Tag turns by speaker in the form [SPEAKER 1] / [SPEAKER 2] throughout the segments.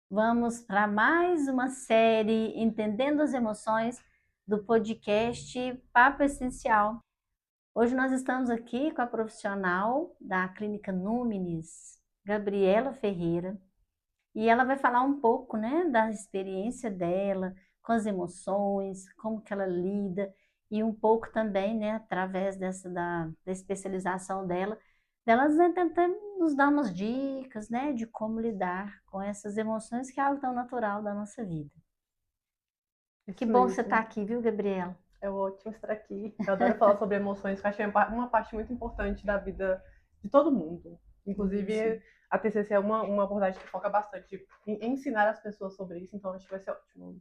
[SPEAKER 1] Vamos para mais uma série Entendendo as Emoções do podcast Papo Essencial. Hoje nós estamos aqui com a profissional da Clínica Númenes, Gabriela Ferreira, e ela vai falar um pouco, né, da experiência dela com as emoções, como que ela lida, e um pouco também, né, através da especialização delas né, tentando nos dar umas dicas, né, de como lidar com essas emoções que é algo tão natural da nossa vida. Que
[SPEAKER 2] Isso
[SPEAKER 1] bom você estar
[SPEAKER 2] mesmo.
[SPEAKER 1] aqui, viu, Gabriela?
[SPEAKER 2] É ótimo estar aqui. Eu adoro falar sobre emoções, que eu acho que é uma parte muito importante da vida de todo mundo.
[SPEAKER 1] Isso.
[SPEAKER 2] Inclusive, a TCC é uma abordagem que foca bastante em ensinar as pessoas sobre isso, então acho que vai ser ótimo.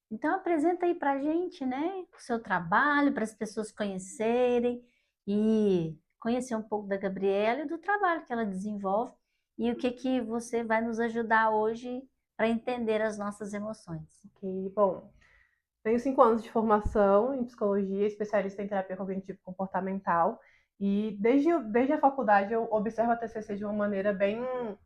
[SPEAKER 1] Então apresenta aí pra gente, né, o seu trabalho, para as pessoas conhecerem e conhecer um pouco da Gabriela e do trabalho que ela desenvolve e o que que você vai nos ajudar hoje para entender as nossas emoções.
[SPEAKER 2] Ok, bom. Tenho 5 anos de formação em psicologia, especialista em terapia cognitivo-comportamental, e desde a faculdade eu observo a TCC de uma maneira bem, vamos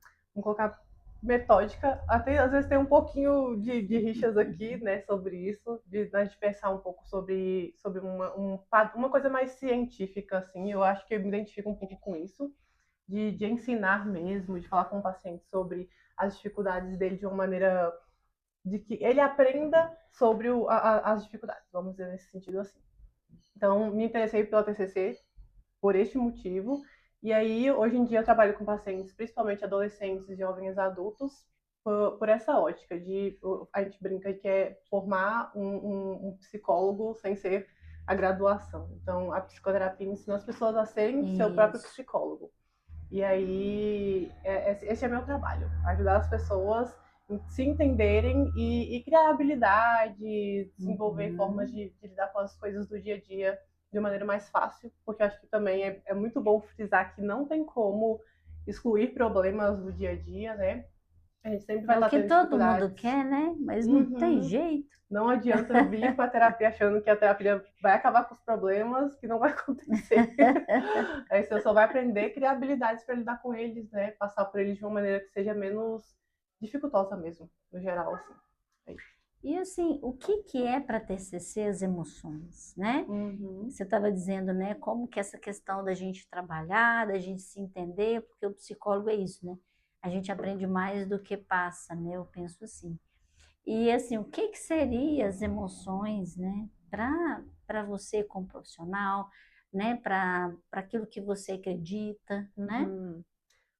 [SPEAKER 2] colocar, metódica. Até às vezes tem um pouquinho de rixas aqui, né, sobre isso, de pensar um pouco sobre uma coisa mais científica, assim. Eu acho que eu me identifico um pouco com isso, de ensinar mesmo, de falar com o paciente sobre as dificuldades dele de uma maneira de que ele aprenda sobre as dificuldades, vamos dizer nesse sentido assim. Então, me interessei pela TCC por este motivo. E aí, hoje em dia, eu trabalho com pacientes, principalmente adolescentes, jovens adultos, por essa ótica de a gente brinca que é formar um psicólogo sem ser a graduação. Então, a psicoterapia ensina as pessoas a serem seu próprio
[SPEAKER 1] Isso.
[SPEAKER 2] psicólogo. E aí, esse é meu trabalho, ajudar as pessoas a se entenderem e criar habilidades, desenvolver formas
[SPEAKER 1] Uhum.
[SPEAKER 2] de lidar com as coisas do dia a dia de maneira mais fácil, porque eu acho que também é muito bom frisar que não tem como excluir problemas do dia a dia, né? A gente sempre vai
[SPEAKER 1] É o
[SPEAKER 2] estar
[SPEAKER 1] que
[SPEAKER 2] tendo
[SPEAKER 1] todo mundo
[SPEAKER 2] dificuldades.
[SPEAKER 1] quer, né? Mas não tem
[SPEAKER 2] Uhum.
[SPEAKER 1] jeito.
[SPEAKER 2] Não adianta vir para a terapia achando que a terapia vai acabar com os problemas, que não vai acontecer. Aí você só vai aprender a criar habilidades para lidar com eles, né? Passar por eles de uma maneira que seja menos dificultosa mesmo, no geral, assim. É isso.
[SPEAKER 1] E assim, o que que é para TCC as emoções, né?
[SPEAKER 2] Uhum.
[SPEAKER 1] Você estava dizendo, né, como que essa questão da gente trabalhar, da gente se entender, porque o psicólogo é isso, né? A gente aprende mais do que passa, né? Eu penso assim. E assim, o que que seria as emoções, né, para você como profissional, né, para aquilo que você acredita, né?
[SPEAKER 2] Uhum.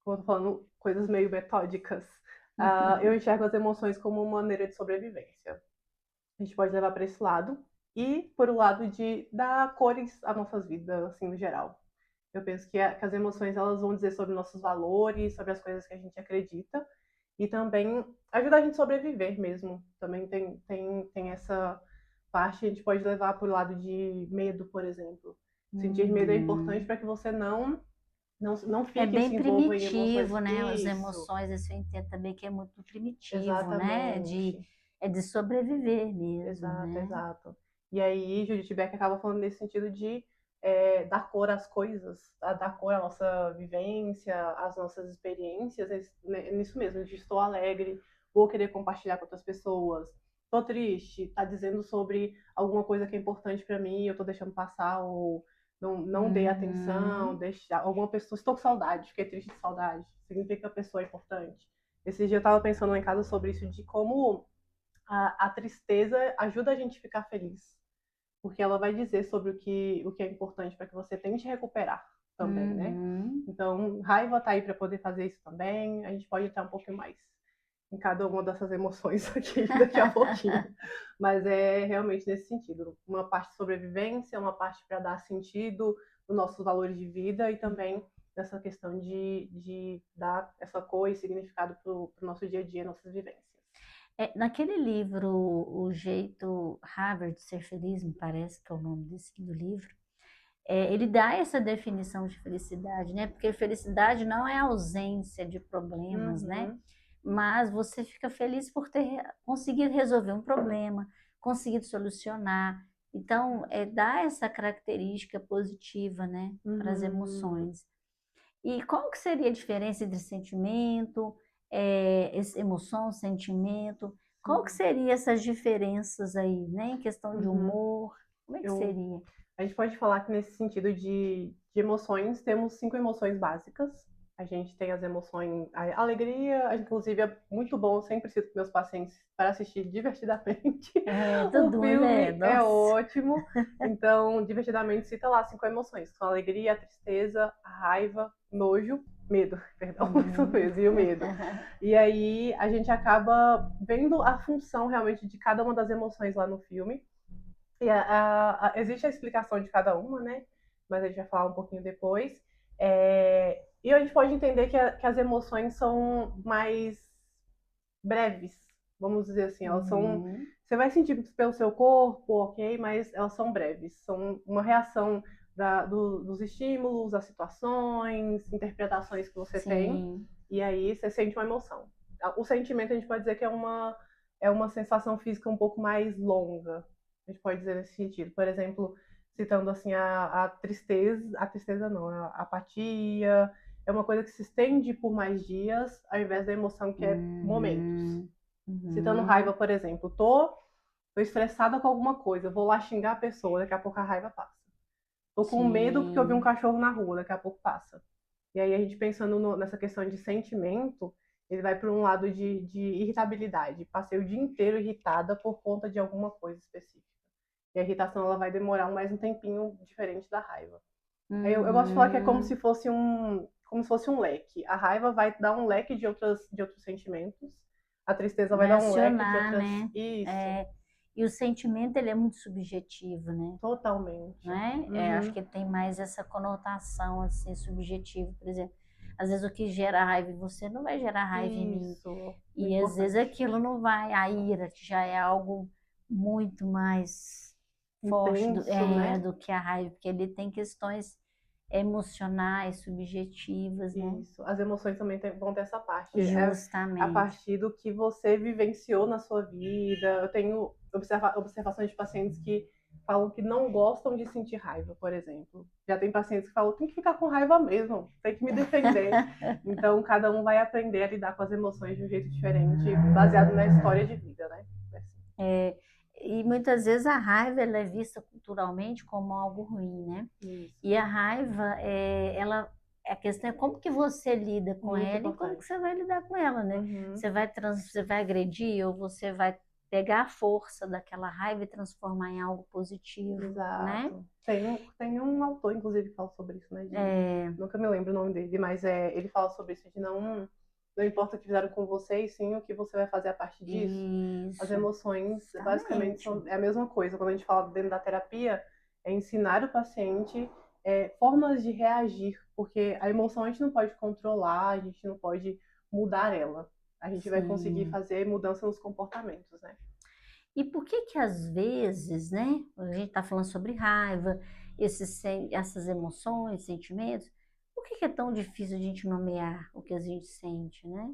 [SPEAKER 2] Como eu tô falando, coisas meio metódicas. Eu enxergo as emoções como uma maneira de sobrevivência. A gente pode levar para esse lado. E por o lado de dar cores às nossas vidas, assim, no geral. Eu penso que as emoções elas vão dizer sobre nossos valores, sobre as coisas que a gente acredita e também ajudar a gente a sobreviver mesmo. Também tem essa parte, a gente pode levar para o lado de medo, por exemplo. Sentir medo é importante
[SPEAKER 1] Uhum.
[SPEAKER 2] para que você não
[SPEAKER 1] É
[SPEAKER 2] fique e se
[SPEAKER 1] bem
[SPEAKER 2] envolva em emoções.
[SPEAKER 1] primitivo, né? As
[SPEAKER 2] Isso,
[SPEAKER 1] emoções, isso eu entendo também que é muito primitivo, né?
[SPEAKER 2] exatamente.
[SPEAKER 1] É de sobreviver mesmo,
[SPEAKER 2] Exato,
[SPEAKER 1] né?
[SPEAKER 2] exato. E aí, Judith Beck acaba falando nesse sentido de dar cor às coisas, dar cor à nossa vivência, às nossas experiências, nisso mesmo, de estou alegre, vou querer compartilhar com outras pessoas, estou triste, tá dizendo sobre alguma coisa que é importante para mim, eu estou deixando passar, ou não dei atenção,
[SPEAKER 1] Uhum.
[SPEAKER 2] alguma pessoa, estou com saudade, fiquei triste de saudade, significa que a pessoa é importante. Esse dia eu estava pensando lá em casa sobre isso, de como a tristeza ajuda a gente a ficar feliz, porque ela vai dizer sobre o que é importante para que você tente recuperar também, né?
[SPEAKER 1] Uhum.
[SPEAKER 2] Então, raiva tá aí para poder fazer isso também. A gente pode estar um pouquinho mais em cada uma dessas emoções aqui daqui a pouquinho. Mas é realmente nesse sentido. Uma parte de sobrevivência, uma parte para dar sentido nos nossos valores de vida e também nessa questão de dar essa cor e significado para o nosso dia a dia, nossas vivências.
[SPEAKER 1] É, naquele livro, O Jeito Harvard de Ser Feliz, me parece que é o nome do livro, ele dá essa definição de felicidade, né? Porque felicidade não é ausência de problemas, né?
[SPEAKER 2] Uhum.
[SPEAKER 1] Mas você fica feliz por ter conseguido resolver um problema, conseguido solucionar. Então, dá essa característica positiva, né, para as
[SPEAKER 2] Uhum.
[SPEAKER 1] emoções. E qual que seria a diferença entre sentimento, emoção, sentimento. Qual que
[SPEAKER 2] Sim.
[SPEAKER 1] seria essas diferenças aí, né? Em questão de
[SPEAKER 2] Uhum.
[SPEAKER 1] humor, como é que
[SPEAKER 2] Eu,
[SPEAKER 1] seria?
[SPEAKER 2] a gente pode falar que nesse sentido de emoções, temos 5 emoções básicas. A gente tem as emoções, a alegria, inclusive é muito bom, eu sempre cito com meus pacientes para assistir divertidamente.
[SPEAKER 1] É,
[SPEAKER 2] O
[SPEAKER 1] todo mundo
[SPEAKER 2] filme é
[SPEAKER 1] nossa.
[SPEAKER 2] ótimo. Então, divertidamente cita lá 5 emoções, que são a alegria, a tristeza, a raiva, nojo, medo, perdão, isso
[SPEAKER 1] Uhum.
[SPEAKER 2] mesmo, e o medo. E aí a gente acaba vendo a função realmente de cada uma das emoções lá no filme. E existe a explicação de cada uma, né? Mas a gente vai falar um pouquinho depois. E a gente pode entender que as emoções são mais breves, vamos dizer assim. Elas são.
[SPEAKER 1] Uhum.
[SPEAKER 2] Você vai sentir pelo seu corpo, ok, mas elas são breves. São uma reação dos estímulos, das situações, interpretações que você tem.
[SPEAKER 1] Sim.
[SPEAKER 2] E aí você sente uma emoção. O sentimento a gente pode dizer que é uma sensação física um pouco mais longa. A gente pode dizer nesse sentido. Por exemplo, citando assim a tristeza não, a apatia, é uma coisa que se estende por mais dias, ao invés da emoção que é momentos.
[SPEAKER 1] Uhum.
[SPEAKER 2] Citando raiva,
[SPEAKER 1] Uhum.
[SPEAKER 2] por exemplo, tô estressada com alguma coisa, vou lá xingar a pessoa, daqui a pouco a raiva passa. Tô com medo porque eu vi um
[SPEAKER 1] Sim.
[SPEAKER 2] cachorro na rua, daqui a pouco passa. E aí a gente pensando nessa questão de sentimento, ele vai para um lado de irritabilidade. Passei o dia inteiro irritada por conta de alguma coisa específica. E a irritação ela vai demorar mais um tempinho diferente da raiva. Eu gosto de falar que é
[SPEAKER 1] Uhum.
[SPEAKER 2] como se fosse um leque. A raiva vai dar um leque de outros sentimentos. A tristeza vai
[SPEAKER 1] Vai
[SPEAKER 2] dar um leque de
[SPEAKER 1] acionar,
[SPEAKER 2] outras.
[SPEAKER 1] né?
[SPEAKER 2] Isso,
[SPEAKER 1] É, e o sentimento, ele é muito subjetivo, né?
[SPEAKER 2] totalmente.
[SPEAKER 1] Né? Acho
[SPEAKER 2] Uhum.
[SPEAKER 1] que ele tem mais essa conotação, assim, subjetiva, por exemplo. Às vezes o que gera raiva em você não vai gerar raiva em mim.
[SPEAKER 2] Isso, o
[SPEAKER 1] E às vezes
[SPEAKER 2] importante.
[SPEAKER 1] aquilo não vai, a ira, que já é algo muito mais forte
[SPEAKER 2] Intenso, né?
[SPEAKER 1] do que a raiva, porque ele tem questões emocionais, subjetivas, né?
[SPEAKER 2] Isso. As emoções também vão ter essa parte. É a
[SPEAKER 1] Justamente.
[SPEAKER 2] partir do que você vivenciou na sua vida. Eu tenho observações de pacientes que falam que não gostam de sentir raiva, por exemplo. Já tem pacientes que falam, tem que ficar com raiva mesmo, tem que me defender. Então, cada um vai aprender a lidar com as emoções de um jeito diferente, baseado na história de vida, né?
[SPEAKER 1] É, e muitas vezes a raiva ela é vista culturalmente como algo ruim, né?
[SPEAKER 2] Isso.
[SPEAKER 1] E a raiva, a questão é como que você lida com
[SPEAKER 2] Muito
[SPEAKER 1] ela e como que
[SPEAKER 2] importante.
[SPEAKER 1] você vai lidar com ela, né?
[SPEAKER 2] Uhum.
[SPEAKER 1] Você vai agredir ou você vai pegar a força daquela raiva e transformar em algo positivo, né?
[SPEAKER 2] Exato. Tem um autor, inclusive, que fala sobre isso, né?
[SPEAKER 1] É,
[SPEAKER 2] Nunca me lembro o nome dele, mas ele fala sobre isso, de não importa o que fizeram com você, e sim o que você vai fazer a partir disso. As
[SPEAKER 1] isso,
[SPEAKER 2] emoções, basicamente,
[SPEAKER 1] justamente.
[SPEAKER 2] é a mesma coisa. Quando a gente fala dentro da terapia, é ensinar o paciente formas de reagir, porque a emoção a gente não pode controlar, a gente não pode mudar ela. A gente vai conseguir
[SPEAKER 1] Sim.
[SPEAKER 2] fazer mudança nos comportamentos, né?
[SPEAKER 1] E por que que às vezes, né? A gente está falando sobre raiva, essas emoções, sentimentos, por que que é tão difícil a gente nomear o que a gente sente, né?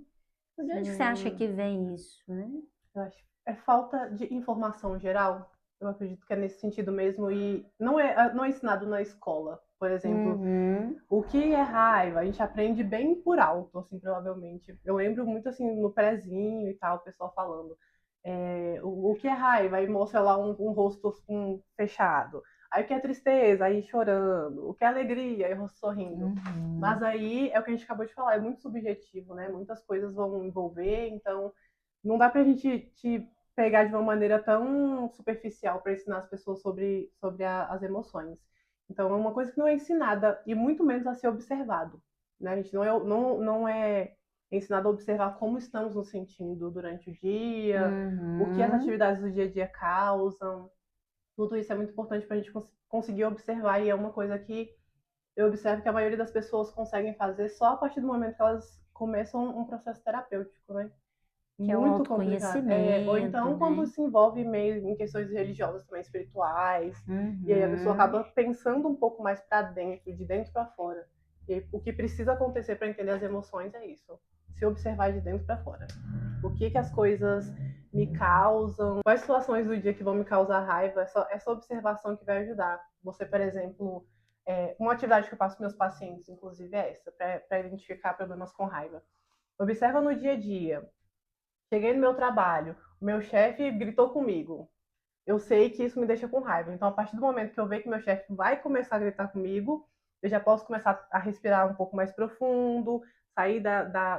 [SPEAKER 1] De onde você acha
[SPEAKER 2] Sim.
[SPEAKER 1] que vem isso, né?
[SPEAKER 2] Eu acho. É falta de informação geral. Eu acredito que é nesse sentido mesmo. E não é ensinado na escola. Por exemplo,
[SPEAKER 1] Uhum,
[SPEAKER 2] o que é raiva? A gente aprende bem por alto, assim, provavelmente. Eu lembro muito, assim, no prezinho e tal, o pessoal falando. O que é raiva? Aí mostra lá um rosto fechado. Aí o que é tristeza? Aí chorando. O que é alegria? Aí o rosto sorrindo. Mas
[SPEAKER 1] uhum.
[SPEAKER 2] aí é o que a gente acabou de falar, é muito subjetivo, né? Muitas coisas vão envolver, então não dá pra gente te pegar de uma maneira tão superficial para ensinar as pessoas sobre as emoções. Então, é uma coisa que não é ensinada e muito menos a ser observado. Né? A gente não é ensinado a observar como estamos nos sentindo durante o dia, o que as
[SPEAKER 1] Uhum.
[SPEAKER 2] atividades do dia a dia causam. Tudo isso é muito importante para a gente conseguir observar e é uma coisa que eu observo que a maioria das pessoas conseguem fazer só a partir do momento que elas começam um processo terapêutico, né?
[SPEAKER 1] Que é o
[SPEAKER 2] Muito complicado. Ou
[SPEAKER 1] autoconhecimento,
[SPEAKER 2] então quando
[SPEAKER 1] né?
[SPEAKER 2] se envolve meio em questões religiosas também, espirituais, e aí a pessoa
[SPEAKER 1] Uhum.
[SPEAKER 2] acaba pensando um pouco mais para dentro, de dentro para fora. E o que precisa acontecer para entender as emoções é isso, se observar de dentro para fora. O que as coisas me causam, quais situações do dia que vão me causar raiva, essa observação que vai ajudar. Você, por exemplo, uma atividade que eu faço com meus pacientes, inclusive, é essa, para identificar problemas com raiva. Observa no dia a dia. Cheguei no meu trabalho, o meu chefe gritou comigo. Eu sei que isso me deixa com raiva. Então, a partir do momento que eu ver que meu chefe vai começar a gritar comigo, eu já posso começar a respirar um pouco mais profundo, sair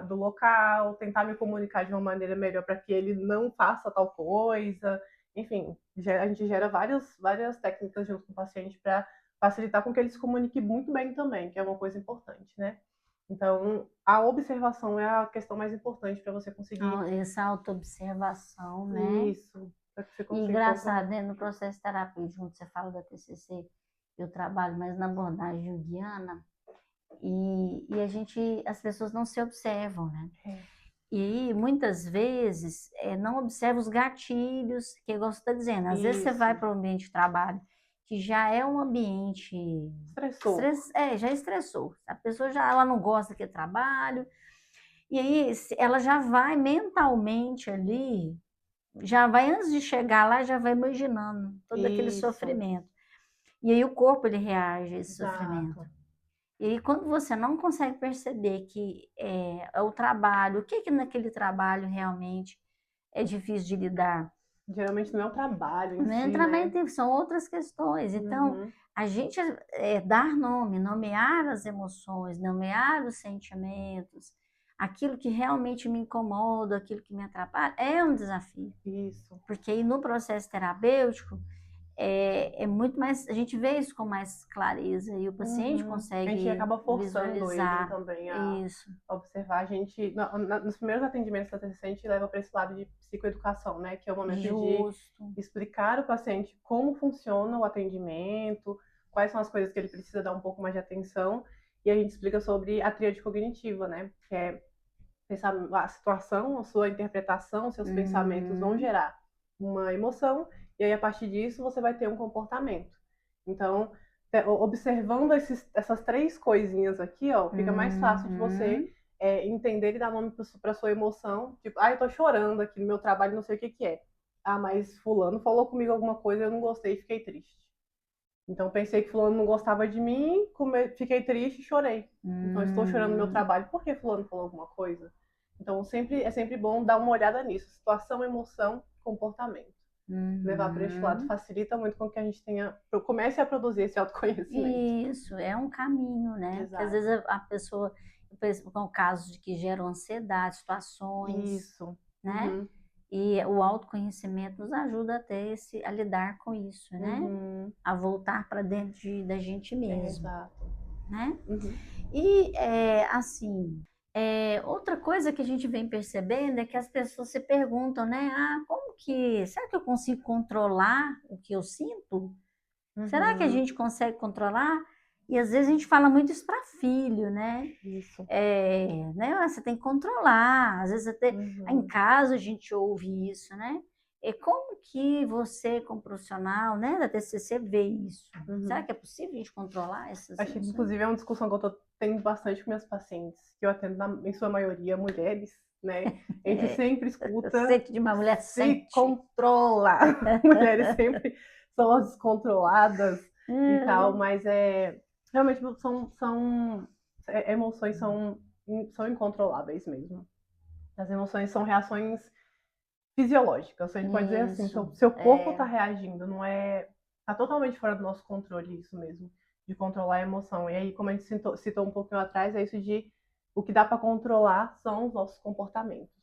[SPEAKER 2] do local, tentar me comunicar de uma maneira melhor para que ele não faça tal coisa. Enfim, a gente gera várias técnicas junto com o paciente para facilitar com que ele se comunique muito bem também, que é uma coisa importante, né? Então, a observação é a questão mais importante para você conseguir
[SPEAKER 1] Essa autoobservação, né?
[SPEAKER 2] isso, para que você
[SPEAKER 1] E
[SPEAKER 2] consiga
[SPEAKER 1] engraçado,
[SPEAKER 2] controlar.
[SPEAKER 1] né? No processo terapêutico, quando você fala da TCC, eu trabalho mais na abordagem junguiana e as pessoas não se observam, né?
[SPEAKER 2] É.
[SPEAKER 1] E aí, muitas vezes, não observa os gatilhos, que igual você está dizendo, às vezes você vai
[SPEAKER 2] Isso.
[SPEAKER 1] para o ambiente de trabalho, que já é um ambiente,
[SPEAKER 2] Estressor.
[SPEAKER 1] já estressou, a pessoa já ela não gosta daquele trabalho, e aí ela já vai mentalmente ali, já vai antes de chegar lá, já vai imaginando todo aquele
[SPEAKER 2] Isso.
[SPEAKER 1] sofrimento. E aí o corpo ele reage a esse sofrimento.
[SPEAKER 2] Exato.
[SPEAKER 1] E aí quando você não consegue perceber que é o trabalho, o que que naquele trabalho realmente é difícil de lidar,
[SPEAKER 2] Geralmente não é o trabalho em
[SPEAKER 1] não
[SPEAKER 2] si,
[SPEAKER 1] entra
[SPEAKER 2] né?
[SPEAKER 1] bem, são outras questões. Então,
[SPEAKER 2] Uhum.
[SPEAKER 1] a gente dar nome, nomear as emoções, nomear os sentimentos, aquilo que realmente me incomoda, aquilo que me atrapalha, é um desafio.
[SPEAKER 2] Isso.
[SPEAKER 1] Porque aí no processo terapêutico é muito mais, a gente vê isso com mais clareza e o paciente
[SPEAKER 2] Uhum. A gente
[SPEAKER 1] consegue
[SPEAKER 2] acaba forçando ele
[SPEAKER 1] visualizar
[SPEAKER 2] também
[SPEAKER 1] isso.
[SPEAKER 2] a observar. A gente, nos primeiros atendimentos da TCC, a gente leva para esse lado de psicoeducação, né? Que é o momento de
[SPEAKER 1] Justo.
[SPEAKER 2] explicar ao paciente como funciona o atendimento, quais são as coisas que ele precisa dar um pouco mais de atenção. E a gente explica sobre a tríade cognitiva, né? Que é pensar a situação, a sua interpretação, seus pensamentos vão
[SPEAKER 1] Uhum.
[SPEAKER 2] gerar uma emoção, e aí a partir disso você vai ter um comportamento. Então, observando essas três coisinhas aqui, ó, fica mais fácil de você
[SPEAKER 1] Uhum.
[SPEAKER 2] entender e dar nome para sua emoção. Tipo, eu tô chorando aqui no meu trabalho, não sei o que que é. Ah, mas fulano falou comigo alguma coisa, eu não gostei e fiquei triste. Então pensei que fulano não gostava de mim, fiquei triste e chorei. Então estou chorando no meu
[SPEAKER 1] Uhum.
[SPEAKER 2] trabalho porque fulano falou alguma coisa. Então é sempre bom dar uma olhada nisso, situação, emoção, comportamento. Levar para este lado
[SPEAKER 1] Uhum.
[SPEAKER 2] facilita muito com que a gente comece a produzir esse autoconhecimento.
[SPEAKER 1] Isso, é um caminho, né? Porque às vezes
[SPEAKER 2] Exato.
[SPEAKER 1] a pessoa, eu penso, com casos de que geram ansiedade, situações,
[SPEAKER 2] Isso.
[SPEAKER 1] né?
[SPEAKER 2] Uhum.
[SPEAKER 1] E o autoconhecimento nos ajuda a lidar com isso, né?
[SPEAKER 2] Uhum.
[SPEAKER 1] A voltar para dentro da gente mesmo,
[SPEAKER 2] Exato.
[SPEAKER 1] né?
[SPEAKER 2] Uhum.
[SPEAKER 1] E, assim, outra coisa que a gente vem percebendo é que as pessoas se perguntam, né? Ah, será que eu consigo controlar o que eu sinto? Será que a
[SPEAKER 2] Uhum.
[SPEAKER 1] gente consegue controlar? E às vezes a gente fala muito isso para filho, né?
[SPEAKER 2] Isso.
[SPEAKER 1] Né? Ah, você tem que controlar. Às vezes até em
[SPEAKER 2] Uhum.
[SPEAKER 1] casa a gente ouve isso, né? E como que você, como profissional, né, da TCC, vê isso? Será
[SPEAKER 2] Uhum.
[SPEAKER 1] que é possível a gente controlar essas
[SPEAKER 2] Acho que,
[SPEAKER 1] emoções?
[SPEAKER 2] inclusive, é uma discussão que eu tô tendo bastante com meus pacientes, que eu atendo, em sua maioria, mulheres, né? A gente
[SPEAKER 1] É,
[SPEAKER 2] sempre
[SPEAKER 1] eu
[SPEAKER 2] escuta
[SPEAKER 1] sei que de uma mulher
[SPEAKER 2] se
[SPEAKER 1] sente.
[SPEAKER 2] controla. Mulheres sempre são as descontroladas e tal,
[SPEAKER 1] Hum,
[SPEAKER 2] mas realmente emoções são incontroláveis mesmo. As emoções são reações fisiológicas, a gente pode dizer assim,
[SPEAKER 1] isso.
[SPEAKER 2] seu corpo está reagindo, não é, tá totalmente fora do nosso controle isso mesmo, de controlar a emoção. E aí, como a gente citou um pouquinho atrás, é isso de o que dá para controlar são os nossos comportamentos.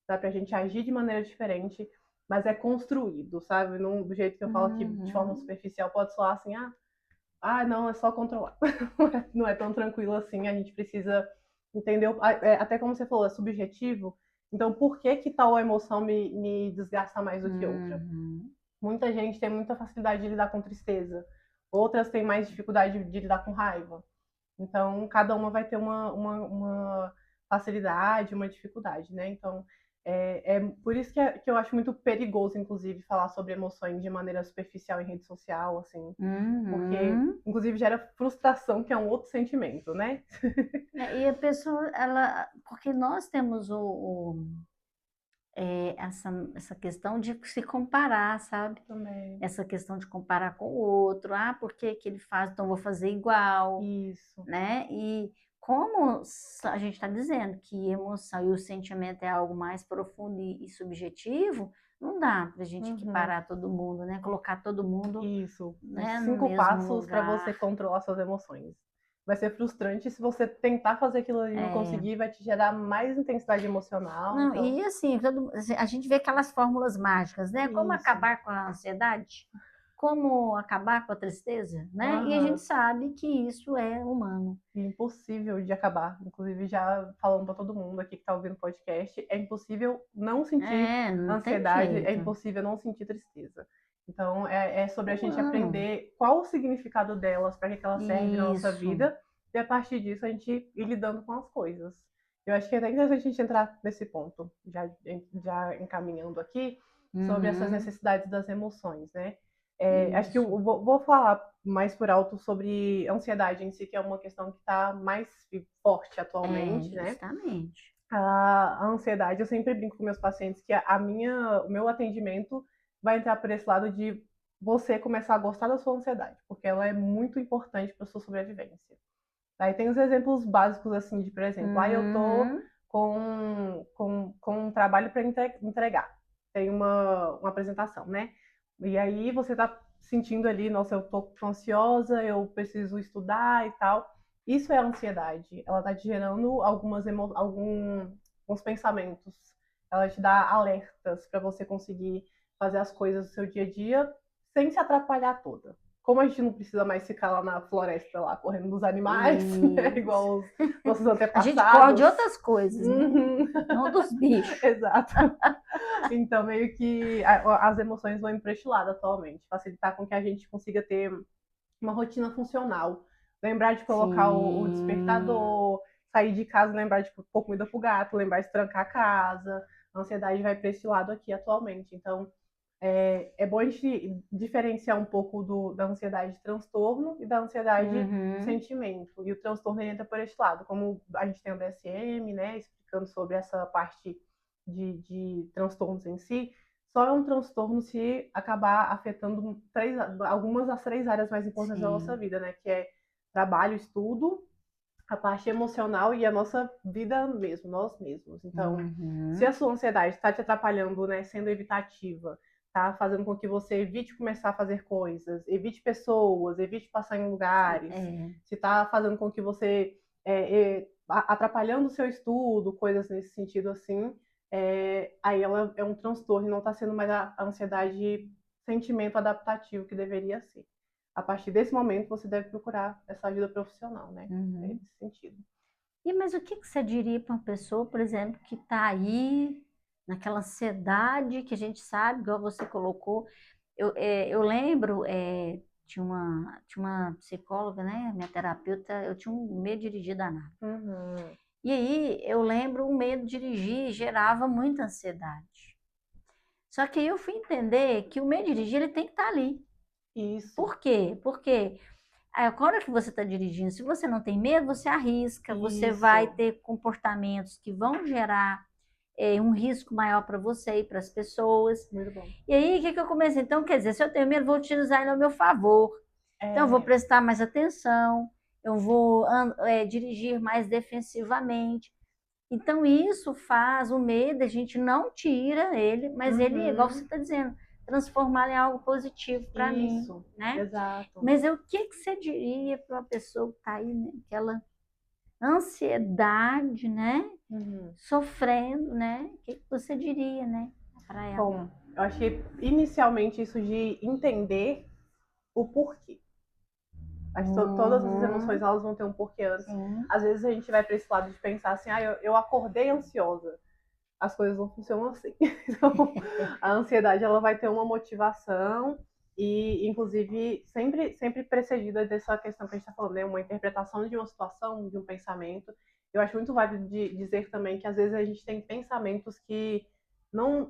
[SPEAKER 2] Dá pra gente agir de maneira diferente, mas é construído, sabe? Não, do jeito que eu falo aqui de forma
[SPEAKER 1] Uhum.
[SPEAKER 2] superficial, pode soar assim, não, é só controlar. Não é tão tranquilo assim, a gente precisa entender, até como você falou, é subjetivo, então por que que tal emoção me desgasta mais do que outra?
[SPEAKER 1] Uhum.
[SPEAKER 2] Muita gente tem muita facilidade de lidar com tristeza, outras têm mais dificuldade de lidar com raiva. Então, cada uma vai ter uma facilidade, uma dificuldade, né? Então, é por isso que eu acho muito perigoso, inclusive, falar sobre emoções de maneira superficial em rede social, assim, porque,
[SPEAKER 1] Uhum.
[SPEAKER 2] inclusive, gera frustração, que é um outro sentimento, né?
[SPEAKER 1] E a pessoa, porque nós temos essa questão de se comparar, sabe?
[SPEAKER 2] Também.
[SPEAKER 1] Essa questão de comparar com o outro, por que que ele faz, então vou fazer igual,
[SPEAKER 2] Isso.
[SPEAKER 1] né? como a gente está dizendo que emoção e o sentimento é algo mais profundo e subjetivo, não dá para a gente equiparar todo mundo, né? Colocar todo mundo,
[SPEAKER 2] Isso,
[SPEAKER 1] né,
[SPEAKER 2] os
[SPEAKER 1] no
[SPEAKER 2] 5
[SPEAKER 1] mesmo
[SPEAKER 2] passos para
[SPEAKER 1] lugar.
[SPEAKER 2] você controlar suas emoções. Vai ser frustrante se você tentar fazer aquilo ali e não conseguir, vai te gerar mais intensidade emocional.
[SPEAKER 1] Não,
[SPEAKER 2] Então,
[SPEAKER 1] e assim, a gente vê aquelas fórmulas mágicas, né? Como
[SPEAKER 2] isso.
[SPEAKER 1] acabar com a ansiedade, como acabar com a tristeza, né? E a gente
[SPEAKER 2] Aham.
[SPEAKER 1] sabe que isso é humano.
[SPEAKER 2] E impossível de acabar. Inclusive, já falando para todo mundo aqui que está ouvindo o podcast, é impossível não sentir
[SPEAKER 1] Não tem
[SPEAKER 2] ansiedade, é
[SPEAKER 1] jeito.
[SPEAKER 2] impossível não sentir tristeza. Então, é sobre a gente
[SPEAKER 1] Humano.
[SPEAKER 2] aprender qual o significado delas, para que elas servem na nossa
[SPEAKER 1] Isso.
[SPEAKER 2] vida, e a partir disso a gente ir lidando com as coisas. Eu acho que é até interessante a gente entrar nesse ponto, já encaminhando aqui, sobre essas
[SPEAKER 1] Uhum.
[SPEAKER 2] necessidades das emoções, né? Acho que
[SPEAKER 1] Isso.
[SPEAKER 2] eu vou falar mais por alto sobre ansiedade em si, que é uma questão que está mais forte atualmente, né?
[SPEAKER 1] Justamente.
[SPEAKER 2] A ansiedade, eu sempre brinco com meus pacientes que o meu atendimento vai entrar por esse lado de você começar a gostar da sua ansiedade, porque ela é muito importante para sua sobrevivência. Aí tem os exemplos básicos, assim, de, por exemplo, eu tô
[SPEAKER 1] Uhum.
[SPEAKER 2] com um trabalho para entregar. Tem uma apresentação, né? E aí você tá sentindo ali, nossa, eu tô ansiosa, eu preciso estudar e tal. Isso é ansiedade. Ela tá te gerando alguns pensamentos. Ela te dá alertas para você conseguir fazer as coisas do seu dia a dia sem se atrapalhar toda. Como a gente não precisa mais ficar lá na floresta, lá correndo dos animais, né?
[SPEAKER 1] Isso.
[SPEAKER 2] Igual os nossos
[SPEAKER 1] A gente corre de
[SPEAKER 2] antepassados.
[SPEAKER 1] outras coisas, né?
[SPEAKER 2] Uhum.
[SPEAKER 1] Não dos bichos.
[SPEAKER 2] Exato. Então, meio que as emoções vão indo para este lado atualmente, facilitar com que a gente consiga ter uma rotina funcional. Lembrar de colocar o
[SPEAKER 1] Sim.
[SPEAKER 2] despertador, sair de casa, lembrar de pôr comida pro gato, lembrar de trancar a casa. A ansiedade vai para esse lado aqui atualmente. Então, é bom a gente diferenciar um pouco da ansiedade de transtorno e da ansiedade de
[SPEAKER 1] Uhum.
[SPEAKER 2] sentimento. E o transtorno entra por este lado, como a gente tem o DSM, né, explicando sobre essa parte de transtornos em si, só é um transtorno se acabar afetando algumas das 3 áreas mais importantes da nossa
[SPEAKER 1] Sim.
[SPEAKER 2] vida, né, que é trabalho, estudo, a parte emocional e a nossa vida mesmo, nós mesmos. Então, se a
[SPEAKER 1] Uhum.
[SPEAKER 2] sua ansiedade está te atrapalhando, né, sendo evitativa, tá fazendo com que você evite começar a fazer coisas, evite pessoas, evite passar em lugares,
[SPEAKER 1] É.
[SPEAKER 2] se está fazendo com que você atrapalhando o seu estudo, coisas nesse sentido assim, aí ela é um transtorno e não está sendo mais a ansiedade sentimento adaptativo que deveria ser. A partir desse momento, você deve procurar essa ajuda profissional, né?
[SPEAKER 1] Uhum.
[SPEAKER 2] Nesse sentido.
[SPEAKER 1] Mas o que você diria para uma pessoa, por exemplo, que está aí naquela ansiedade que a gente sabe, igual você colocou? Eu lembro, tinha uma psicóloga, né? Minha terapeuta, eu tinha um medo de dirigir danado.
[SPEAKER 2] Uhum.
[SPEAKER 1] E aí eu lembro o medo de dirigir gerava muita ansiedade. Só que aí eu fui entender que o medo de dirigir ele tem que estar ali.
[SPEAKER 2] Isso,
[SPEAKER 1] Por quê? Porque a hora que você está dirigindo, se você não tem medo, você arrisca, você vai
[SPEAKER 2] isso.
[SPEAKER 1] ter comportamentos que vão gerar um risco maior para você e para as pessoas.
[SPEAKER 2] Muito bom.
[SPEAKER 1] E aí, o que eu comecei? Então, quer dizer, se eu tenho medo, vou utilizar ele ao meu favor. Então, eu vou
[SPEAKER 2] É,
[SPEAKER 1] prestar mais atenção, eu vou dirigir mais defensivamente. Então, isso faz o medo, a gente não tira ele, mas ele, igual você
[SPEAKER 2] uhum.
[SPEAKER 1] está dizendo, transformar em algo positivo para mim,
[SPEAKER 2] Isso,
[SPEAKER 1] né?
[SPEAKER 2] exato.
[SPEAKER 1] Mas o que você diria para uma pessoa que está aí, né? Aquela ansiedade, né?
[SPEAKER 2] Uhum.
[SPEAKER 1] Sofrendo, né? O que você diria, né? Para ela.
[SPEAKER 2] Bom, eu achei inicialmente isso de entender o porquê. Acho que todas as emoções
[SPEAKER 1] Uhum,
[SPEAKER 2] elas vão ter um porquê antes.
[SPEAKER 1] sim.
[SPEAKER 2] Às vezes a gente vai para esse lado de pensar assim, eu acordei ansiosa. As coisas não funcionam assim. Então, a ansiedade ela vai ter uma motivação e, inclusive, sempre precedida dessa questão que a gente está falando, né? Uma interpretação de uma situação, de um pensamento. Eu acho muito válido de dizer também que às vezes a gente tem pensamentos que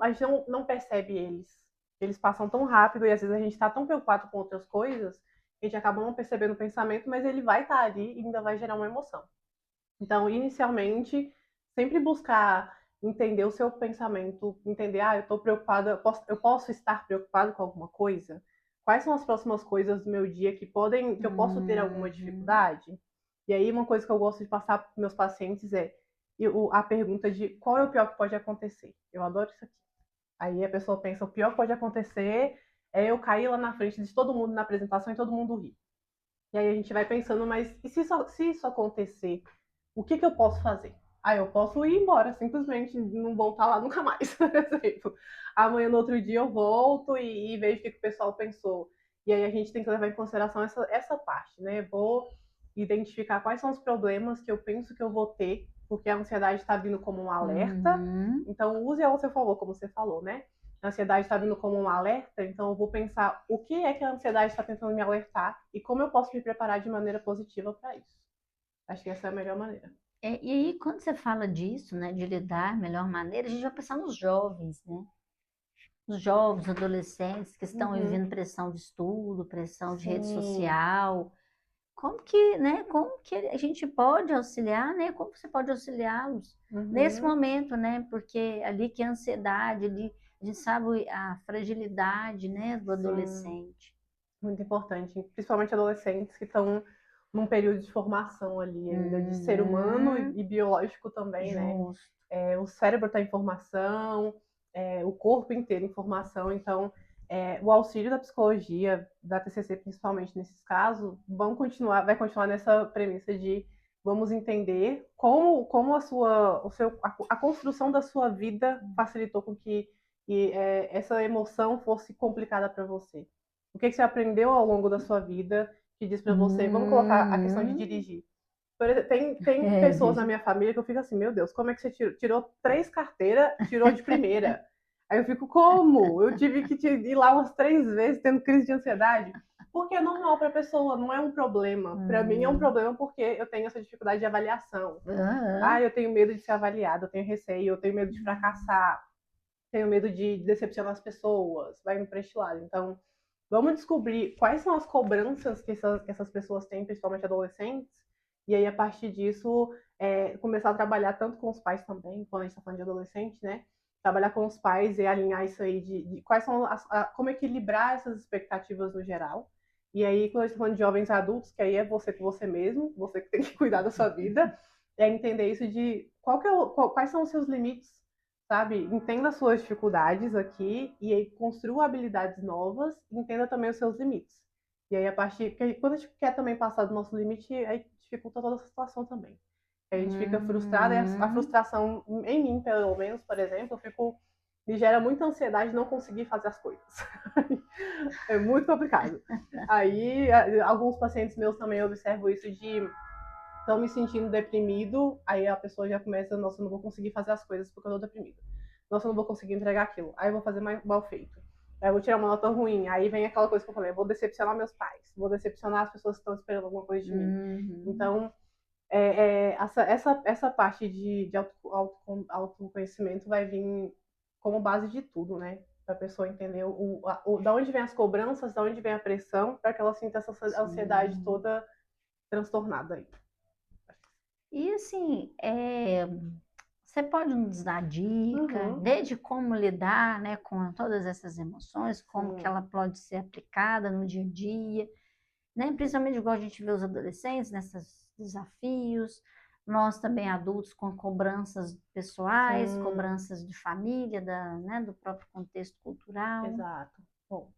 [SPEAKER 2] a gente não percebe eles. Eles passam tão rápido e às vezes a gente está tão preocupado com outras coisas que a gente acaba não percebendo o pensamento, mas ele vai estar ali e ainda vai gerar uma emoção. Então, inicialmente, sempre buscar entender o seu pensamento, entender, eu estou preocupada, eu posso estar preocupado com alguma coisa? Quais são as próximas coisas do meu dia que eu posso ter alguma
[SPEAKER 1] Uhum,
[SPEAKER 2] dificuldade? E aí, uma coisa que eu gosto de passar para meus pacientes é a pergunta de qual é o pior que pode acontecer. Eu adoro isso aqui. Aí a pessoa pensa, o pior que pode acontecer é eu cair lá na frente de todo mundo na apresentação e todo mundo rir. E aí a gente vai pensando, mas e se isso acontecer, o que eu posso fazer? Ah, eu posso ir embora, simplesmente não voltar lá nunca mais, por exemplo. Amanhã, no outro dia, eu volto e vejo o que o pessoal pensou. E aí a gente tem que levar em consideração essa parte, né? Vou identificar quais são os problemas que eu penso que eu vou ter, porque a ansiedade está vindo como um alerta. Então, use a seu favor, como você falou, né? A ansiedade está vindo como um alerta, então eu vou pensar o que é que a ansiedade está tentando me alertar e como eu posso me preparar de maneira positiva para isso. Acho que essa é a melhor maneira.
[SPEAKER 1] E aí, quando você fala disso, né, de lidar da melhor maneira, a gente vai pensar nos jovens, né? Os jovens, adolescentes que estão vivendo pressão de estudo, pressão de rede social. Como que, né, como que a gente pode auxiliar, né? Como você pode auxiliá-los nesse momento, né? Porque ali que a ansiedade, ali a gente sabe a fragilidade, né, do adolescente.
[SPEAKER 2] Muito importante, principalmente adolescentes que estão num período de formação ali ainda, de ser humano e biológico também,
[SPEAKER 1] Justo.
[SPEAKER 2] né? O cérebro está em formação, o corpo inteiro em formação, então o auxílio da psicologia, da TCC principalmente nesses casos, vai continuar nessa premissa de vamos entender como a construção da sua vida facilitou com que essa emoção fosse complicada para você. O que você aprendeu ao longo da sua vida que diz para você, vamos colocar a questão de dirigir. Por exemplo, tem pessoas na minha família que eu fico assim, meu Deus, como é que você tirou 3 carteiras, tirou de primeira? Aí eu fico, como? Eu tive que ir lá umas 3 vezes tendo crise de ansiedade. Porque é normal para a pessoa, não é um problema. Para mim é um problema porque eu tenho essa dificuldade de avaliação. Eu tenho medo de ser avaliada, eu tenho receio, eu tenho medo de fracassar, tenho medo de decepcionar as pessoas, vai me para este lado. Então, vamos descobrir quais são as cobranças que essas pessoas têm, principalmente adolescentes, e aí, a partir disso, começar a trabalhar tanto com os pais também, quando a gente está falando de adolescente, né? Trabalhar com os pais e alinhar isso aí de quais são como equilibrar essas expectativas no geral. E aí, quando a gente está falando de jovens adultos, que aí é você com você mesmo, você que tem que cuidar da sua vida, é entender isso de quais são os seus limites, sabe? Entenda as suas dificuldades aqui e aí construa habilidades novas e entenda também os seus limites. E aí, porque quando a gente quer também passar do nosso limite, aí dificulta toda essa situação também. A gente fica frustrada e a frustração, em mim, pelo menos, por exemplo, me gera muita ansiedade de não conseguir fazer as coisas. É muito complicado. Aí, alguns pacientes meus também observam isso de estão me sentindo deprimido, aí a pessoa já começa, nossa, eu não vou conseguir fazer as coisas porque eu tô deprimido. Nossa, eu não vou conseguir entregar aquilo. Aí eu vou fazer mal feito. Aí eu vou tirar uma nota ruim. Aí vem aquela coisa que eu falei, eu vou decepcionar meus pais, vou decepcionar as pessoas que estão esperando alguma coisa de mim. Então, essa parte de autoconhecimento vai vir como base de tudo, né? Para a pessoa entender da onde vem as cobranças, da onde vem a pressão, para que ela sinta essa ansiedade toda transtornada aí.
[SPEAKER 1] E assim, você pode nos dar dica, desde como lidar, né, com todas essas emoções, como que ela pode ser aplicada no dia a dia, né? Principalmente igual a gente vê os adolescentes nesses desafios, nós também adultos com cobranças pessoais, cobranças de família, né, do próprio contexto cultural.
[SPEAKER 2] Exato. Bom,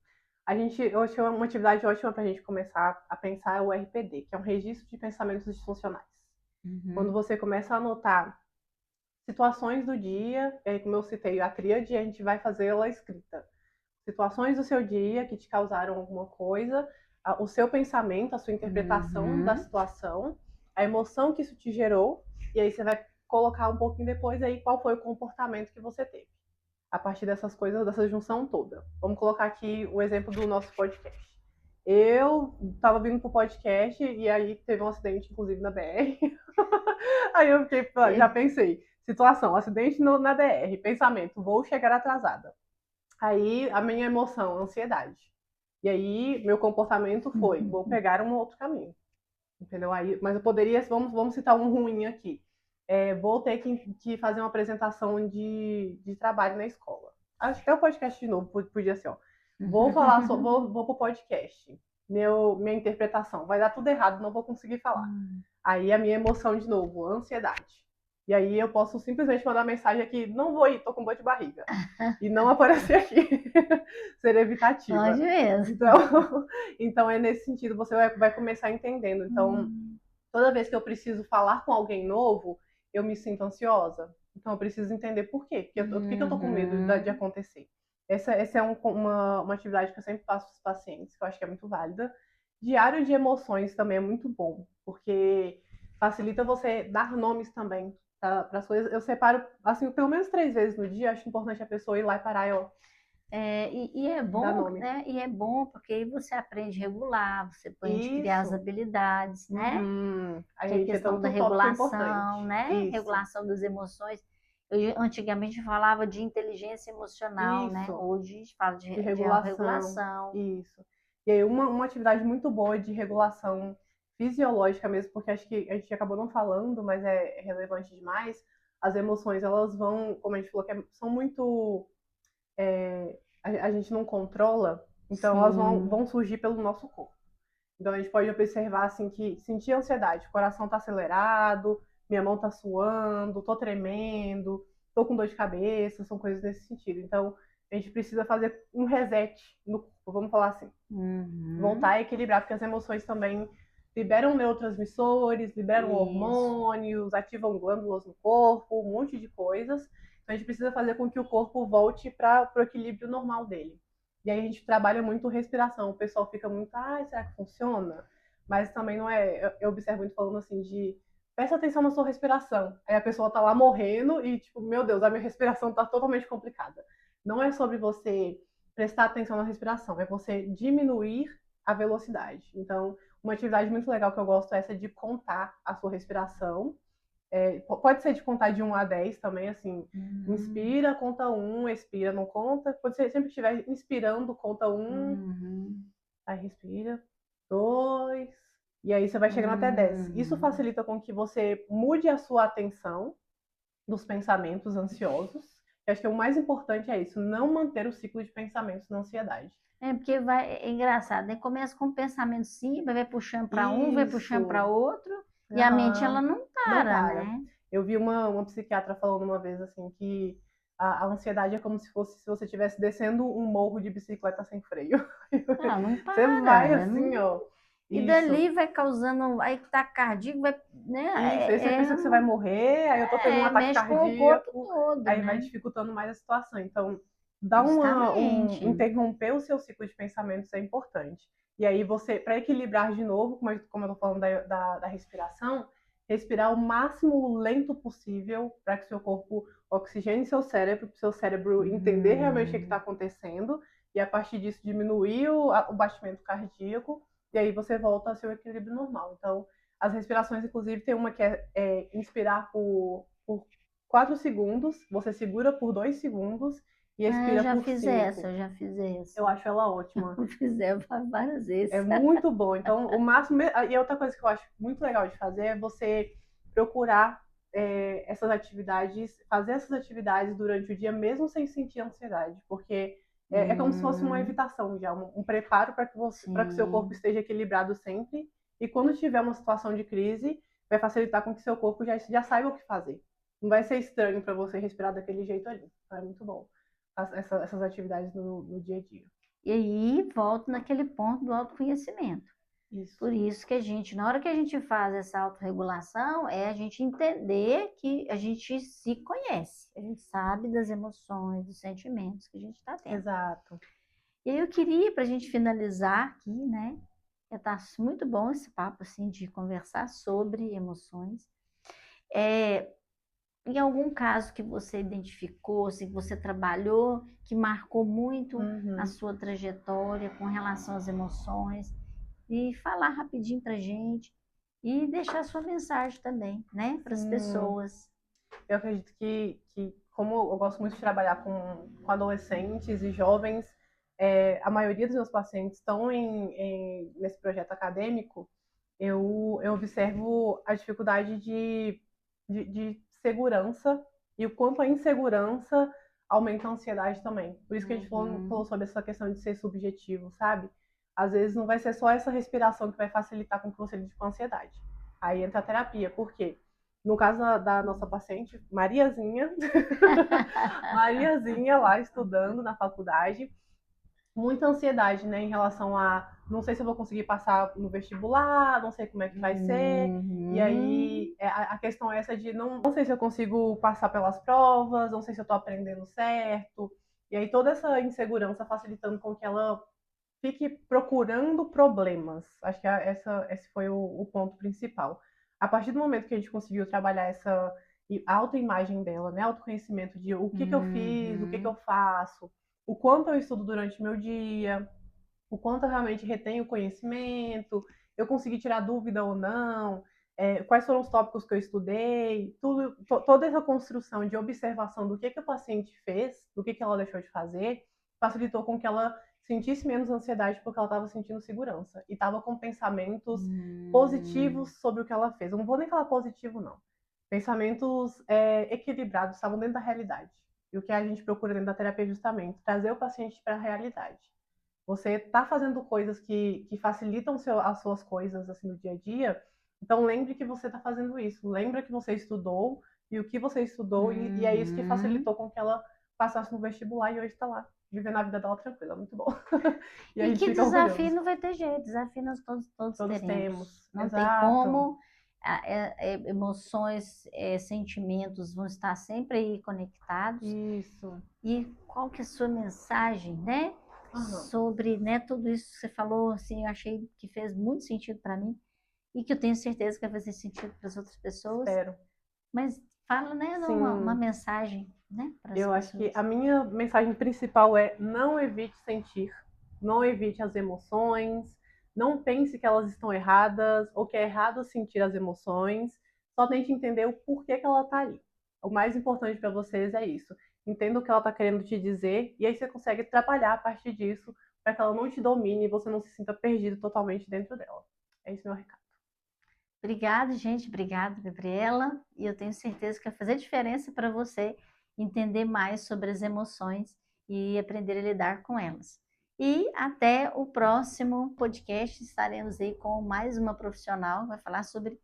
[SPEAKER 2] hoje uma atividade ótima para a gente começar a pensar é o RPD, que é um registro de pensamentos disfuncionais. Quando você começa a anotar situações do dia, e aí, como eu citei a tríade, a gente vai fazê-la escrita. Situações do seu dia que te causaram alguma coisa, o seu pensamento, a sua interpretação da situação, a emoção que isso te gerou, e aí você vai colocar um pouquinho depois aí qual foi o comportamento que você teve. A partir dessas coisas, dessa junção toda. Vamos colocar aqui o exemplo do nosso podcast. Eu tava vindo pro podcast e aí teve um acidente, inclusive, na BR. Aí eu já pensei, situação, acidente na BR, pensamento, vou chegar atrasada. Aí a minha emoção, ansiedade. E aí meu comportamento foi, vou pegar um outro caminho. Entendeu? Aí, mas eu poderia, vamos citar um ruim aqui. Vou ter que fazer uma apresentação de trabalho na escola. Acho que é o podcast de novo, podia ser, ó. Vou falar, vou pro podcast. minha interpretação. Vai dar tudo errado, não vou conseguir falar. Aí a minha emoção de novo, ansiedade. E aí eu posso simplesmente mandar mensagem aqui, não vou ir, tô com dor de barriga. E não aparecer aqui. Ser evitativa.
[SPEAKER 1] Pode mesmo.
[SPEAKER 2] Então é nesse sentido, você vai começar entendendo. Então, toda vez que eu preciso falar com alguém novo, eu me sinto ansiosa. Então eu preciso entender por quê. Por que eu tô com medo de acontecer. Essa é uma atividade que eu sempre faço com os pacientes, que eu acho que é muito válida. Diário de emoções também é muito bom, porque facilita você dar nomes também para as coisas. Eu separo, assim, pelo menos 3 vezes no dia. Acho importante a pessoa ir lá e parar e ó,
[SPEAKER 1] E é
[SPEAKER 2] dar
[SPEAKER 1] bom,
[SPEAKER 2] nome.
[SPEAKER 1] né? E é bom porque aí você aprende a regular, você aprende a criar as
[SPEAKER 2] Isso.
[SPEAKER 1] habilidades, né? Que é a
[SPEAKER 2] Aí, que é
[SPEAKER 1] questão da
[SPEAKER 2] tanto tópico
[SPEAKER 1] regulação,
[SPEAKER 2] importante.
[SPEAKER 1] né?
[SPEAKER 2] Isso.
[SPEAKER 1] Regulação das emoções. Eu antigamente falava de inteligência emocional, né?
[SPEAKER 2] Isso.
[SPEAKER 1] Hoje a gente fala
[SPEAKER 2] De
[SPEAKER 1] de
[SPEAKER 2] regulação.
[SPEAKER 1] autorregulação.
[SPEAKER 2] Isso. E aí, uma atividade muito boa de regulação fisiológica mesmo, porque acho que a gente acabou não falando, mas é relevante demais. As emoções, elas vão, como a gente falou, são muito. A gente não controla, então elas
[SPEAKER 1] Sim.
[SPEAKER 2] vão surgir pelo nosso corpo. Então a gente pode observar assim que sentir ansiedade, o coração está acelerado, minha mão está suando, tô tremendo, tô com dor de cabeça, são coisas nesse sentido. Então a gente precisa fazer um reset no corpo, vamos falar assim, voltar a equilibrar, porque as emoções também liberam neurotransmissores, liberam
[SPEAKER 1] Isso.
[SPEAKER 2] hormônios, ativam glândulas no corpo, um monte de coisas. Então a gente precisa fazer com que o corpo volte para o equilíbrio normal dele. E aí a gente trabalha muito respiração. O pessoal fica muito, será que funciona? Mas também não é. Eu observo muito falando assim de presta atenção na sua respiração. Aí a pessoa tá lá morrendo e, tipo, meu Deus, a minha respiração tá totalmente complicada. Não é sobre você prestar atenção na respiração, é você diminuir a velocidade. Então, uma atividade muito legal que eu gosto é essa de contar a sua respiração. Pode ser de contar de 1 a 10 também, assim. Inspira, conta 1, expira, não conta. Pode ser sempre que estiver inspirando, conta 1, aí respira, 2, e aí você vai chegando até 10. Isso facilita com que você mude a sua atenção dos pensamentos ansiosos. Eu acho que o mais importante é isso, não manter o ciclo de pensamentos na ansiedade.
[SPEAKER 1] Porque é engraçado, né? Começa com um pensamento simples, vai puxando para um, vai puxando para
[SPEAKER 2] Isso.
[SPEAKER 1] outro, e a mente ela
[SPEAKER 2] Aham.
[SPEAKER 1] não
[SPEAKER 2] Não
[SPEAKER 1] para,
[SPEAKER 2] para.
[SPEAKER 1] né?
[SPEAKER 2] Eu vi uma psiquiatra falando uma vez assim que a ansiedade é como se fosse se você estivesse descendo um morro de bicicleta sem freio.
[SPEAKER 1] Ela não
[SPEAKER 2] Você vai
[SPEAKER 1] para.
[SPEAKER 2] assim, ó.
[SPEAKER 1] E
[SPEAKER 2] Isso.
[SPEAKER 1] dali vai causando, aí tá cardíaco, vai, né?
[SPEAKER 2] Isso. Aí você pensa que você vai morrer, aí eu tô tendo um ataque
[SPEAKER 1] Mexe com o corpo
[SPEAKER 2] cardíaco,
[SPEAKER 1] todo,
[SPEAKER 2] aí vai
[SPEAKER 1] né?
[SPEAKER 2] dificultando mais a situação. Então, dar
[SPEAKER 1] Justamente.
[SPEAKER 2] interromper o seu ciclo de pensamentos é importante. E aí você, para equilibrar de novo, como eu tô falando da respiração, respirar o máximo lento possível para que seu corpo oxigene seu cérebro, para o seu cérebro entender realmente o que está acontecendo, e a partir disso diminuir o batimento cardíaco, e aí você volta ao seu equilíbrio normal. Então, as respirações, inclusive, tem uma que é inspirar por 4 segundos, você segura por 2 segundos e
[SPEAKER 1] Eu
[SPEAKER 2] expira
[SPEAKER 1] já
[SPEAKER 2] por
[SPEAKER 1] fiz
[SPEAKER 2] 5.
[SPEAKER 1] essa, eu já fiz essa.
[SPEAKER 2] Eu acho ela ótima.
[SPEAKER 1] Eu fiz ela várias
[SPEAKER 2] É
[SPEAKER 1] vezes.
[SPEAKER 2] muito bom. Então, o máximo. E outra coisa que eu acho muito legal de fazer é você procurar essas atividades, fazer essas atividades durante o dia, mesmo sem sentir ansiedade, porque é como se fosse uma evitação já, um preparo para que o seu corpo
[SPEAKER 1] Sim.
[SPEAKER 2] esteja equilibrado sempre. E quando tiver uma situação de crise, vai facilitar com que seu corpo já saiba o que fazer. Não vai ser estranho para você respirar daquele jeito ali. Então, é muito bom essas atividades no dia a dia.
[SPEAKER 1] E aí volto naquele ponto do autoconhecimento.
[SPEAKER 2] Isso.
[SPEAKER 1] Por isso que a gente, na hora que a gente faz essa autorregulação, é a gente entender que a gente se conhece, a gente sabe das emoções, dos sentimentos que a gente está tendo.
[SPEAKER 2] Exato.
[SPEAKER 1] E aí eu queria, para a gente finalizar aqui, né? Tá muito bom esse papo, assim, de conversar sobre emoções. Em algum caso que você identificou, assim, que você trabalhou, que marcou muito a sua trajetória com relação às emoções, e falar rapidinho para gente e deixar sua mensagem também, né, para as pessoas.
[SPEAKER 2] Eu acredito que, como eu gosto muito de trabalhar com adolescentes e jovens, a maioria dos meus pacientes estão nesse projeto acadêmico, eu observo a dificuldade de segurança e o quanto a insegurança aumenta a ansiedade também. Por isso que a gente falou sobre essa questão de ser subjetivo, sabe? Às vezes não vai ser só essa respiração que vai facilitar com que você lide com a ansiedade. Aí entra a terapia. Por quê? No caso da nossa paciente, Mariazinha, Mariazinha lá estudando na faculdade, muita ansiedade, né, em relação a não sei se eu vou conseguir passar no vestibular, não sei como é que vai ser. E aí a questão é essa de não sei se eu consigo passar pelas provas, não sei se eu tô aprendendo certo. E aí toda essa insegurança facilitando com que ela fique procurando problemas. Acho que esse foi o ponto principal. A partir do momento que a gente conseguiu trabalhar essa autoimagem dela, né, autoconhecimento de o que eu fiz, o que eu faço, o quanto eu estudo durante o meu dia, o quanto eu realmente retenho conhecimento, eu consegui tirar dúvida ou não, quais foram os tópicos que eu estudei, toda essa construção de observação do que o paciente fez, do que ela deixou de fazer, facilitou com que ela sentisse menos ansiedade porque ela estava sentindo segurança e estava com pensamentos positivos sobre o que ela fez. Eu não vou nem falar positivo, não. Pensamentos equilibrados, estavam dentro da realidade. E o que a gente procura dentro da terapia é justamente trazer o paciente para a realidade. Você está fazendo coisas que facilitam as suas coisas assim no dia a dia, então lembre que você está fazendo isso. Lembra que você estudou e o que você estudou, e é isso que facilitou com que ela passasse no vestibular e hoje está lá, vivendo a vida dela tranquila, muito bom. E a
[SPEAKER 1] E
[SPEAKER 2] gente
[SPEAKER 1] que
[SPEAKER 2] fica
[SPEAKER 1] desafio
[SPEAKER 2] orgulhoso.
[SPEAKER 1] não vai ter jeito, desafio nós todos
[SPEAKER 2] Todos
[SPEAKER 1] teremos.
[SPEAKER 2] temos.
[SPEAKER 1] Não tem
[SPEAKER 2] Exato.
[SPEAKER 1] como, emoções, sentimentos vão estar sempre aí conectados.
[SPEAKER 2] Isso.
[SPEAKER 1] E qual que é a sua mensagem, né?
[SPEAKER 2] Aham.
[SPEAKER 1] Sobre, né, tudo isso que você falou, assim, eu achei que fez muito sentido para mim e que eu tenho certeza que vai fazer sentido para as outras pessoas.
[SPEAKER 2] Espero.
[SPEAKER 1] Mas fala, né, uma
[SPEAKER 2] Sim.
[SPEAKER 1] mensagem, né, para as
[SPEAKER 2] Eu acho que
[SPEAKER 1] pessoas.
[SPEAKER 2] a minha mensagem principal é: não evite sentir, não evite as emoções, não pense que elas estão erradas ou que é errado sentir as emoções, só tente entender o porquê que ela está ali. O mais importante para vocês é isso. Entenda o que ela está querendo te dizer e aí você consegue trabalhar a partir disso para que ela não te domine e você não se sinta perdido totalmente dentro dela. É esse meu recado.
[SPEAKER 1] Obrigada, gente. Obrigada, Gabriela. E eu tenho certeza que vai fazer diferença para você entender mais sobre as emoções e aprender a lidar com elas. E até o próximo podcast. Estaremos aí com mais uma profissional. Vai falar sobre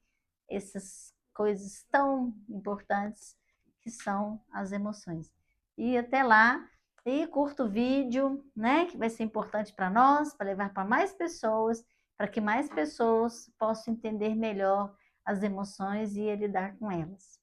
[SPEAKER 1] essas coisas tão importantes que são as emoções. E até lá. E curta o vídeo, né? Que vai ser importante para nós, para levar para mais pessoas, para que mais pessoas possam entender melhor as emoções e lidar com elas.